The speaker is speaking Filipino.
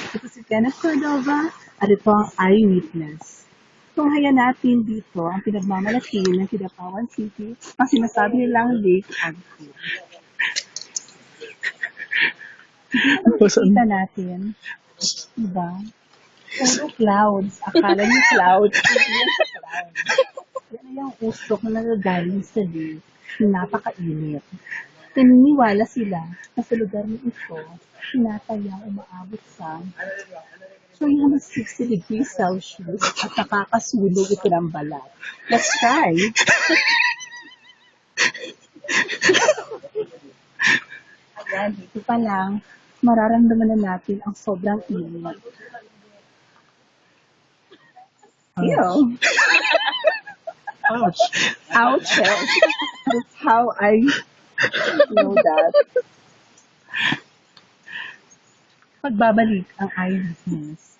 Ito si Kenneth Cordova at ito ang Eyewitness. Tunghayan natin dito ang pinagmamalaki ng Kidapawan City, ang sinasabi nilang Lake Agpo. Kita natin, diba? Puro clouds. Akala niyo clouds. Hindi yan clouds. Yan ay ang usok na nagagaling sa lake. Napakainit. Naniniwala sila na sa lugar na ito, tinatayang umaabot sa 360 degrees Celsius at nakakasulog ito ng balat. Let's try. Ayan, dito pa lang, mararamdaman na natin ang sobrang init. Ew. Ouch. Ouches. That's how I know that. Pagbabalik ang eyewitness.